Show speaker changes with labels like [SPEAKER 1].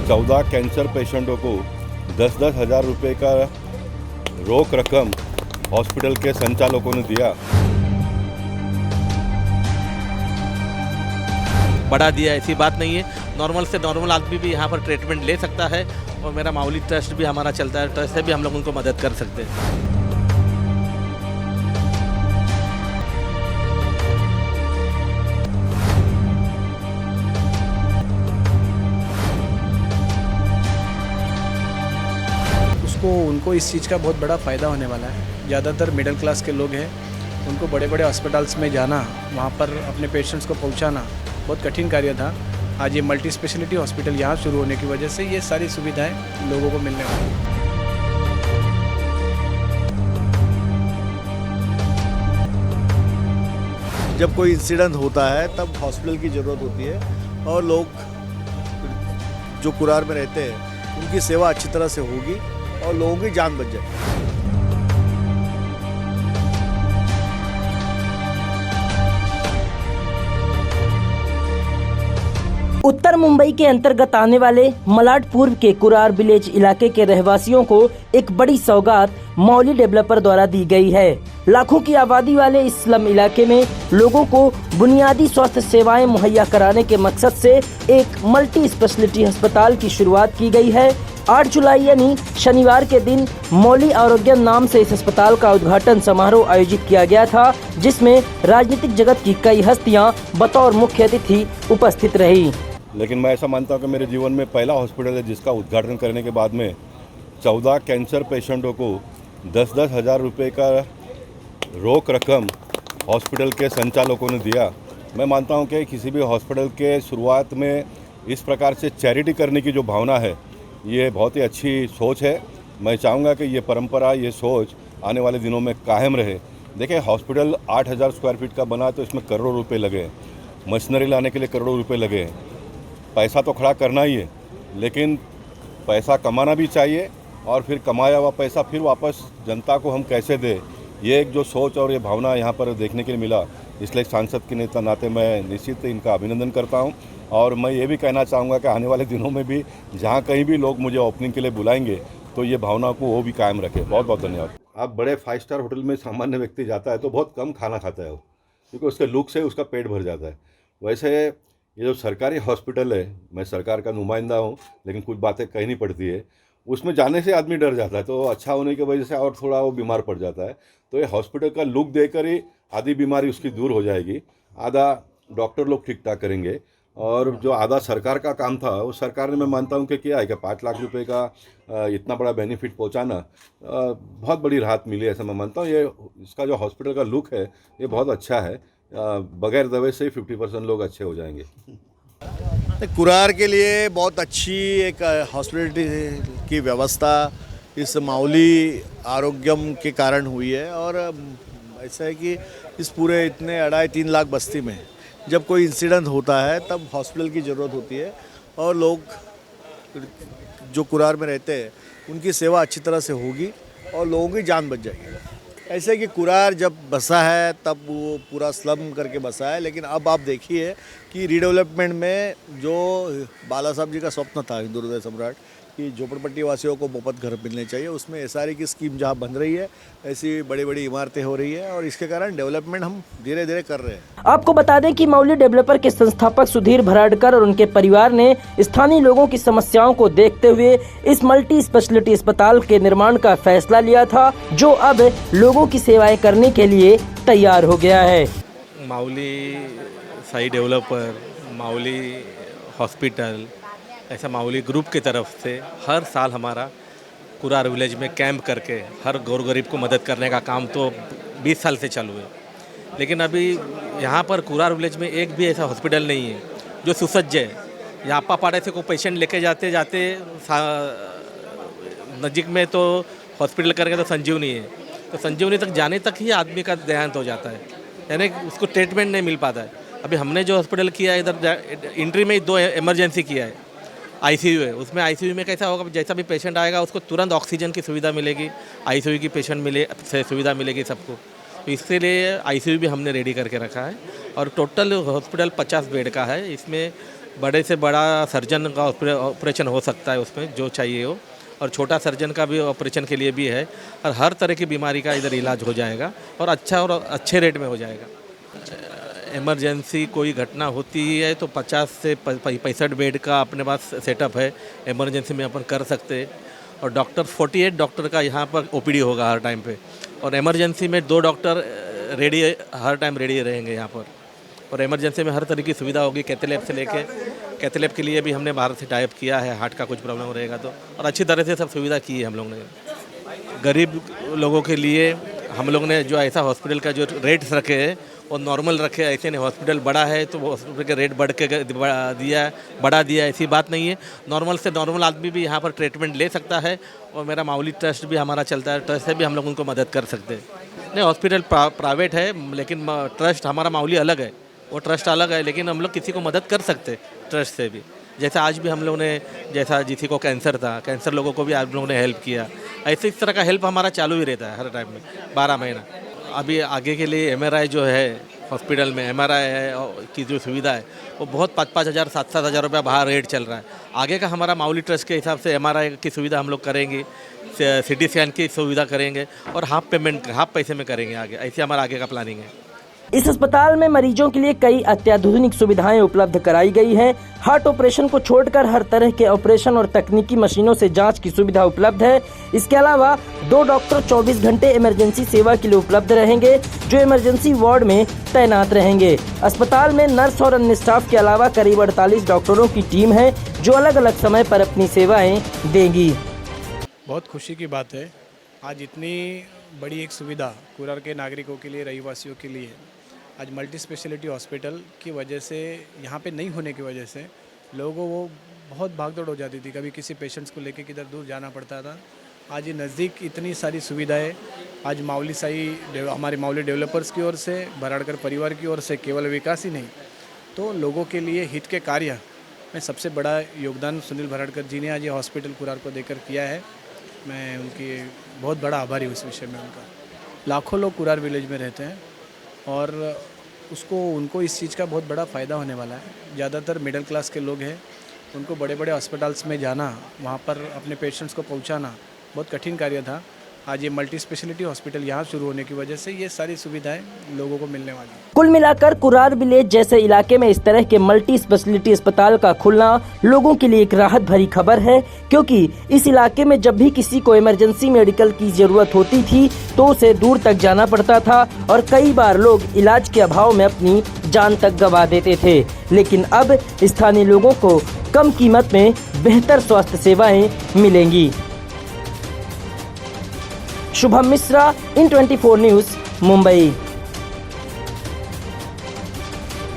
[SPEAKER 1] 14 cancer पेशेंटों को 10-10 हज़ार रुपये का रोक रकम हॉस्पिटल के संचालकों ने दिया।
[SPEAKER 2] बढ़ा दिया, ऐसी बात नहीं है। नॉर्मल से नॉर्मल आदमी भी यहाँ पर ट्रीटमेंट ले सकता है और मेरा माउली ट्रस्ट भी हमारा चलता है, ट्रस्ट से भी हम लोग उनको मदद कर सकते हैं।
[SPEAKER 3] उनको इस चीज़ का बहुत बड़ा फ़ायदा होने वाला है। ज़्यादातर मिडिल क्लास के लोग हैं, उनको बड़े बड़े हॉस्पिटल्स में जाना, वहाँ पर अपने पेशेंट्स को पहुँचाना बहुत कठिन कार्य था। आज ये मल्टी स्पेशलिटी हॉस्पिटल यहाँ शुरू होने की वजह से ये सारी सुविधाएं लोगों को मिलने वाली हैं।
[SPEAKER 4] जब कोई इंसिडेंट होता है तब हॉस्पिटल की ज़रूरत होती है और लोग जो कुरार में रहते हैं उनकी सेवा अच्छी तरह से होगी और लोगों की जान बच जाएगी।
[SPEAKER 5] उत्तर मुंबई के अंतर्गत आने वाले मलाड पूर्व के कुरार विलेज इलाके के रहवासियों को एक बड़ी सौगात मौली डेवलपर द्वारा दी गई है। लाखों की आबादी वाले इस स्लम इलाके में लोगों को बुनियादी स्वास्थ्य सेवाएं मुहैया कराने के मकसद से एक मल्टी स्पेशलिटी अस्पताल की शुरुआत की गई है। 8 जुलाई यानी शनिवार के दिन मौली आरोग्य नाम से इस अस्पताल का उद्घाटन समारोह आयोजित किया गया था, जिसमें राजनीतिक जगत की कई हस्तियां बतौर मुख्य अतिथि उपस्थित रही।
[SPEAKER 1] लेकिन मैं ऐसा मानता हूँ कि मेरे जीवन में पहला हॉस्पिटल है जिसका उद्घाटन करने के बाद में 14 कैंसर पेशेंटों को 10-10 हज़ार रुपये का रोक रकम हॉस्पिटल के संचालकों ने दिया। मैं मानता हूँ कि किसी भी हॉस्पिटल के शुरुआत में इस प्रकार से चैरिटी करने की जो भावना है, ये बहुत ही अच्छी सोच है। मैं चाहूँगा कि ये परंपरा, ये सोच आने वाले दिनों में कायम रहे। देखिए, हॉस्पिटल 8,000 स्क्वायर फीट का बना तो इसमें करोड़ों रुपए लगे हैं, मशीनरी लाने के लिए करोड़ों रुपए लगे हैं। पैसा तो खड़ा करना ही है, लेकिन पैसा कमाना भी चाहिए और फिर कमाया हुआ पैसा फिर वापस जनता को हम कैसे दें, ये एक जो सोच और ये भावना यहाँ पर देखने के लिए मिला, इसलिए सांसद के नेता नाते मैं निश्चित इनका अभिनंदन करता हूँ। और मैं ये भी कहना चाहूँगा कि आने वाले दिनों में भी जहाँ कहीं भी लोग मुझे ओपनिंग के लिए बुलाएंगे तो ये भावना को वो भी कायम रखें। बहुत बहुत धन्यवाद। आप बड़े 5 स्टार होटल में सामान्य व्यक्ति जाता है तो बहुत कम खाना खाता है वो, क्योंकि उसके लुक से उसका पेट भर जाता है। वैसे ये जो सरकारी हॉस्पिटल है, मैं सरकार का नुमाइंदा हूँ, लेकिन कुछ बातें कहनी पड़ती है, उसमें जाने से आदमी डर जाता है, तो अच्छा होने की वजह से और थोड़ा वो बीमार पड़ जाता है। तो ये हॉस्पिटल का लुक देकर ही आधी बीमारी उसकी दूर हो जाएगी, आधा डॉक्टर लोग ठीक ठाक करेंगे और जो आधा सरकार का काम था वो सरकार ने, मैं मानता हूँ कि किया है कि 5 लाख रुपए का इतना बड़ा बेनिफिट पहुँचाना बहुत बड़ी राहत मिली है, ऐसा मैं मानता हूँ। ये इसका जो हॉस्पिटल का लुक है ये बहुत अच्छा है, बगैर दवाई से ही 50% लोग अच्छे हो जाएंगे।
[SPEAKER 4] कुरार के लिए बहुत अच्छी एक हॉस्पिटलिटी की व्यवस्था इस माउली आरोग्यम के कारण हुई है। और ऐसा है कि इस पूरे इतने 2.5-3 लाख बस्ती में जब कोई इंसिडेंट होता है तब हॉस्पिटल की ज़रूरत होती है और लोग जो कुरार में रहते हैं उनकी सेवा अच्छी तरह से होगी और लोगों की जान बच जाएगी। ऐसे कि कुरार जब बसा है तब वो पूरा स्लम करके बसा है, लेकिन अब आप देखिए कि रीडेवलपमेंट में जो बाला साहब जी का स्वप्न था, हिंदू हृदय सम्राट, कि झोपड़पट्टी वासियों को मुफ्त घर मिलने चाहिए, उसमें एसआरई की स्कीम जहाँ बन रही है, ऐसी बड़ी बड़ी इमारतें हो रही है और इसके कारण डेवलपमेंट हम धीरे धीरे कर रहे हैं।
[SPEAKER 5] आपको बता दें कि मौली डेवलपर के संस्थापक सुधीर भराड़कर और उनके परिवार ने स्थानीय लोगों की समस्याओं को देखते हुए इस मल्टी स्पेशलिटी अस्पताल के निर्माण का फैसला लिया था, जो अब लोगों की सेवाएं करने के लिए तैयार हो गया है।
[SPEAKER 2] माउली साई डेवलपर, माउली हॉस्पिटल, ऐसा माउली ग्रुप की तरफ से हर साल हमारा कुरार विलेज में कैंप करके हर गौर गरीब को मदद करने का काम तो 20 साल से चालू है। लेकिन अभी यहाँ पर कुरार विलेज में एक भी ऐसा हॉस्पिटल नहीं है जो सुसज्ज है। यहाँ पाड़े से कोई पेशेंट लेके जाते जाते नज़दीक में तो हॉस्पिटल करके तो संजीवनी है, तो संजीवनी तक जाने तक ही आदमी का देहांत हो जाता है, यानी उसको ट्रीटमेंट नहीं मिल पाता है। अभी हमने जो हॉस्पिटल किया है इधर एंट्री में ही 2 इमरजेंसी किया है, आईसीयू है। उसमें आईसीयू में कैसा होगा, जैसा भी पेशेंट आएगा उसको तुरंत ऑक्सीजन की सुविधा मिलेगी, आईसीयू की सुविधा मिलेगी सबको। तो इसके लिए आईसीयू भी हमने रेडी करके रखा है और टोटल हॉस्पिटल 50 बेड का है। इसमें बड़े से बड़ा सर्जन का ऑपरेशन हो सकता है उसमें जो चाहिए हो, और छोटा सर्जन का भी ऑपरेशन के लिए भी है, और हर तरह की बीमारी का इधर इलाज हो जाएगा और अच्छा और अच्छे रेट में हो जाएगा। इमरजेंसी कोई घटना होती है तो 50 से 65 बेड का अपने पास सेटअप है, इमरजेंसी में अपन कर सकते। और डॉक्टर 48 डॉक्टर का यहाँ पर ओपीडी होगा हर टाइम पे, और इमरजेंसी में 2 डॉक्टर रेडी हर टाइम रेडी रहेंगे यहाँ पर। और इमरजेंसी में हर तरह की सुविधा होगी, कैथलैब से लेके, कैथलैब के लिए भी हमने बाहर से टाइप किया है, हार्ट का कुछ प्रॉब्लम रहेगा तो, और अच्छी तरह से सब सुविधा की है हम लोग ने। गरीब लोगों के लिए हम लोग ने जो ऐसा हॉस्पिटल का जो रेट्स रखे हैं वो नॉर्मल रखे, ऐसे नहीं हॉस्पिटल बड़ा है तो हॉस्पिटल के रेट बढ़ा दिया, ऐसी बात नहीं है। नॉर्मल से नॉर्मल आदमी भी यहाँ पर ट्रीटमेंट ले सकता है, और मेरा माउली ट्रस्ट भी हमारा चलता है, ट्रस्ट से भी हम लोग उनको मदद कर सकते हैं। नहीं, हॉस्पिटल प्राइवेट है, लेकिन ट्रस्ट हमारा माउली अलग है, वो ट्रस्ट अलग है, लेकिन हम लोग किसी को मदद कर सकते ट्रस्ट से भी। जैसे आज भी हम लोग ने, जैसा किसी को कैंसर था, कैंसर लोगों को भी आप लोगों ने हेल्प किया, ऐसे इस तरह का हेल्प हमारा चालू ही रहता है हर टाइम में, 12 महीना। अभी आगे के लिए MRI जो है हॉस्पिटल में, MRI है की जो सुविधा है वो बहुत 5-5 हज़ार 7-7 हज़ार रुपया बाहर रेट चल रहा है। आगे का हमारा माउली ट्रस्ट के हिसाब से MRI की सुविधा हम लोग करेंगे, CT स्कैन की सुविधा करेंगे, और हाफ पैसे में करेंगे आगे, ऐसे हमारा आगे का प्लानिंग है।
[SPEAKER 5] इस अस्पताल में मरीजों के लिए कई अत्याधुनिक सुविधाएं उपलब्ध कराई गई हैं। हार्ट ऑपरेशन को छोड़कर हर तरह के ऑपरेशन और तकनीकी मशीनों से जांच की सुविधा उपलब्ध है। इसके अलावा 2 डॉक्टर 24 घंटे इमरजेंसी सेवा के लिए उपलब्ध रहेंगे, जो इमरजेंसी वार्ड में तैनात रहेंगे। अस्पताल में नर्स और अन्य स्टाफ के अलावा करीब 48 डॉक्टरों की टीम है, जो अलग अलग समय पर अपनी सेवाएं देंगी।
[SPEAKER 3] बहुत खुशी की बात है, आज इतनी बड़ी एक सुविधा कुरार के नागरिकों के लिए, रहीवासियों के लिए, आज मल्टी स्पेशलिटी हॉस्पिटल की वजह से, यहाँ पे नहीं होने की वजह से लोगों को वो बहुत भागदौड़ हो जाती थी, कभी किसी पेशेंट्स को लेके किधर दूर जाना पड़ता था। आज ये नज़दीक इतनी सारी सुविधाएं, आज माउली साई हमारे माउली डेवलपर्स की ओर से, भराड़कर परिवार की ओर से, केवल विकास ही नहीं तो लोगों के लिए हित के कार्य में सबसे बड़ा योगदान सुनील भराड़कर जी ने आज ये हॉस्पिटल कुरार को देकर किया है। मैं उनकी बहुत बड़ा आभारी हूँ इस विषय में उनका। लाखों लोग कुरार विलेज में रहते हैं और उनको इस चीज़ का बहुत बड़ा फ़ायदा होने वाला है। ज़्यादातर मिडिल क्लास के लोग हैं, उनको बड़े बड़े हॉस्पिटल्स में जाना, वहाँ पर अपने पेशेंट्स को पहुँचाना बहुत कठिन कार्य था। आज ये मल्टी स्पेशलिटी हॉस्पिटल यहाँ शुरू होने की वजह से ये सारी सुविधाएं लोगों को मिलने वाली हैं।
[SPEAKER 5] कुल मिलाकर कुरार विलेज जैसे इलाके में इस तरह के मल्टी स्पेशलिटी अस्पताल का खुलना लोगों के लिए एक राहत भरी खबर है, क्योंकि इस इलाके में जब भी किसी को इमरजेंसी मेडिकल की जरूरत होती थी तो उसे दूर तक जाना पड़ता था और कई बार लोग इलाज के अभाव में अपनी जान तक गंवा देते थे। लेकिन अब स्थानीय लोगों को कम कीमत में बेहतर स्वास्थ्य सेवाएं मिलेंगी। शुभम मिश्रा, इन 24 न्यूज़, मुंबई।